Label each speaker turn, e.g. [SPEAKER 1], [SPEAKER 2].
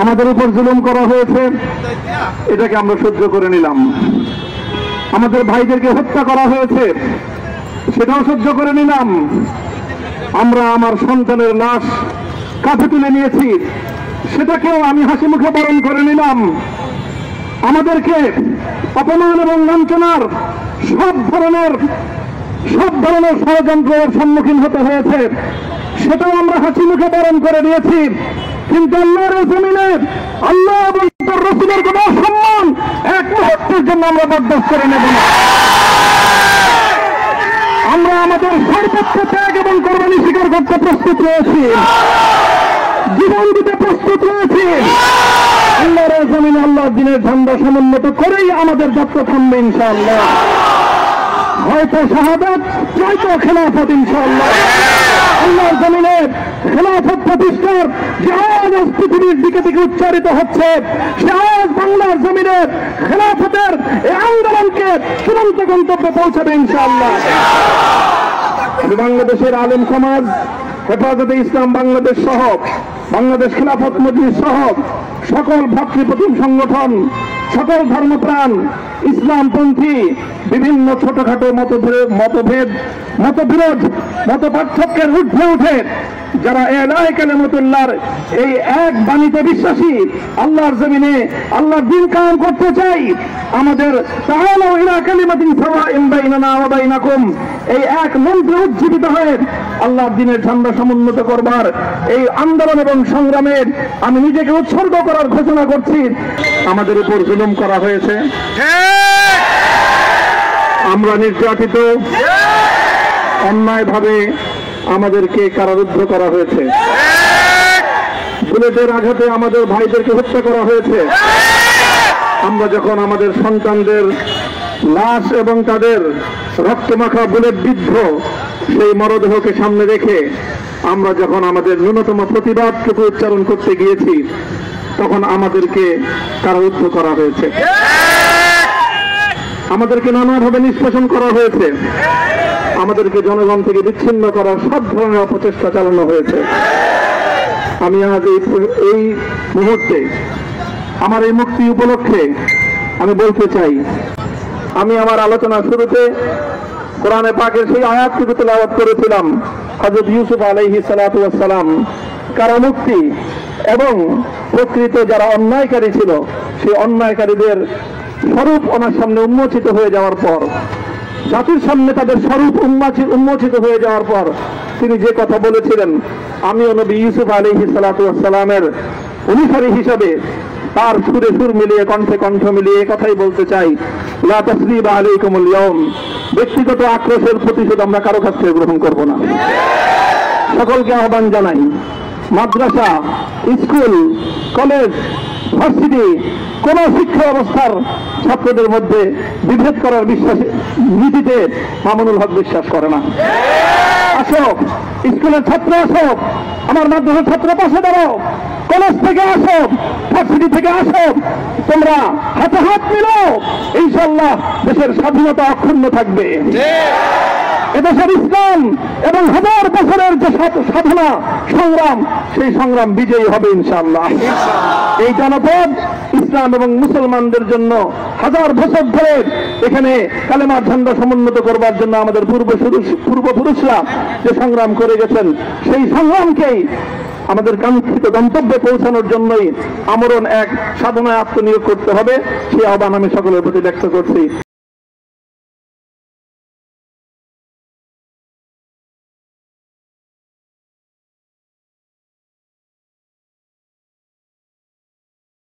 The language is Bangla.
[SPEAKER 1] আমাদের উপর জুলুম করা হয়েছে, এটাকে আমরা সহ্য করে নিলাম। আমাদের ভাইদেরকে হত্যা করা হয়েছে, সেটাও সহ্য করে নিলাম। আমরা আমার সন্তানের লাশ কাঁধে তুলে নিয়েছি, সেটাকেও আমি হাসি মুখে বরণ করে নিলাম। আমাদেরকে অপমান এবং লাঞ্ছনার সব ধরনের ষড়যন্ত্রের সম্মুখীন হতে হয়েছে, সেটাও আমরা হাসি মুখে বরণ করে নিয়েছি। কিন্তু আল্লাহর জমিনে আল্লাহ এবং তার রাসূলের কোন সম্মান এক মুহূর্তের জন্য আমরা বরদাস্ত করে নেব না। আমরা আমাদের সর্বোচ্চ ত্যাগ এবং কোরবানি স্বীকার করতে প্রস্তুত রয়েছি, জীবন দিতে প্রস্তুত রয়েছি। আল্লাহর জমিনে আল্লাহর দ্বীনের ঝান্ডা সমুন্নত করেই আমাদের যাত্রা থামবে ইনশাআল্লাহ। হয়তো শাহাদাত, নয়তো খেলাফত ইনশাআল্লাহ। আল্লাহর জমিনে খেলাফত প্রতিষ্ঠার যে আওয়াজ পৃথিবীর দিকে দিকে উচ্চারিত হচ্ছে, সে আওয়াজ বাংলার জমিনে খেলাফতের এই আন্দোলনকে চূড়ান্ত গন্তব্যে পৌঁছাবে ইনশাআল্লাহ। বাংলাদেশের আলেম সমাজ, হেফাজতে ইসলাম বাংলাদেশ সহ বাংলাদেশ খেলাফত মজলিস সহ সকল ভ্রাতৃপ্রতিম সংগঠন, সকল ধর্মপ্রাণ, ইসলামপন্থী বিভিন্ন ছোটখাটো মতবিরোধ, মত পার্থক্যের ঊর্ধ্বে উঠে যারা এলাহি কালিমাতুল্লাহর এই এক বাণীতে বিশ্বাসী, আল্লাহর জমিনে আল্লাহর দ্বীন কায়েম করতে চাই, আমাদের তাআলাউ ইলা কালিমাতিন সাওয়াইন বাইনানা ওয়া বাইনাকুম এই এক মন্ত্রে উজ্জীবিত হয়ে আল্লাহর দ্বীনের ঝান্ডা সমুন্নত করবার এই আন্দোলন এবং সংগ্রামে আমি নিজেকে উৎসর্গ করার ঘোষণা করছি। আমাদের উপর জুলুম করা হয়েছে, আমরা নির্যাতিত, অন্যায়ভাবে আমাদেরকে কারারুদ্ধ করা হয়েছে, বুলেটের আঘাতে আমাদের ভাইদেরকে হত্যা করা হয়েছে। আমরা যখন আমাদের সন্তানদের লাশ এবং তাদের রক্তমাখা বুলেট বিদ্ধ সেই মরদেহকে সামনে রেখে আমরা যখন আমাদের ন্যূনতম প্রতিবাদটুকু উচ্চারণ করতে গিয়েছি, তখন আমাদেরকে কারারুদ্ধ করা হয়েছে, আমাদেরকে নানাভাবে নিষ্পেষণ করা হয়েছে, আমাদেরকে জনগণ থেকে বিচ্ছিন্ন করার সব ধরনের অপচেষ্টা চালানো হয়েছে। আমি আজ এই মুহূর্তে আমার এই মুক্তি উপলক্ষে আমি বলতে চাই, আমি আমার আলোচনা শুরুতে কোরআনে পাকের সেই আয়াতটুকু তেলাওয়াত করেছিলাম, হযরত ইউসুফ আলাইহিস সালাতু ওয়াস সালাম কারামুক্তি এবং প্রকৃত যারা অন্যায়কারী ছিল সেই অন্যায়কারীদের স্বরূপ ওনার সামনে উন্মোচিত হয়ে যাওয়ার পর, জাতির সামনে তাদের স্বরূপ উন্মোচিত হয়ে যাওয়ার পর তিনি যে কথা বলেছিলেন, আমিও নবী ইউসুফ আলাইহিস সালাতু ওয়াস সালামের অনুসারী হিসাবে তার সুরে সুর মিলিয়ে কণ্ঠে কণ্ঠ মিলিয়ে কথাই বলতে চাই, লা তাসরিবা আলাইকুমুল ইয়াউম, ব্যক্তিগত আক্রোশের প্রতিশোধ আমরা কারো কাছ থেকে গ্রহণ করব না। সকলকে আহ্বান জানাই, মাদ্রাসা, স্কুল, কলেজ, ভার্সিটি কোন শিক্ষা ব্যবস্থার ছাত্রদের মধ্যে বিভেদ করার নীতিতে মামুনুল হক বিশ্বাস করে না। আসো, স্কুলের ছাত্র আসো, আমার মাদ্রাসার ছাত্র পাশে দাঁড়াও, কলেজ থেকে আসো, ভার্সিটি থেকে আসো, তোমরা হাতে হাত মিলো, ইনশাআল্লাহ দেশের স্বাধীনতা অক্ষুণ্ণ থাকবে। এদেশের ইসলাম এবং হাজার বছরের যে সাধনা সংগ্রাম, সেই সংগ্রাম বিজয়ী হবে ইনশাআল্লাহ। এই জনপদ ইসলাম এবং মুসলমানদের জন্য হাজার বছর ধরে এখানে কালেমার ঝান্ডা সমুন্নত করবার জন্য আমাদের পূর্বপুরুষরা যে সংগ্রাম করে গেছেন, সেই সংগ্রামকেই আমাদের কাঙ্ক্ষিত গন্তব্যে পৌঁছানোর জন্যই আমরণ এক সাধনায় আত্মনিয়োগ করতে হবে। সেই আহ্বান আমি সকলের প্রতি ব্যক্ত করছি।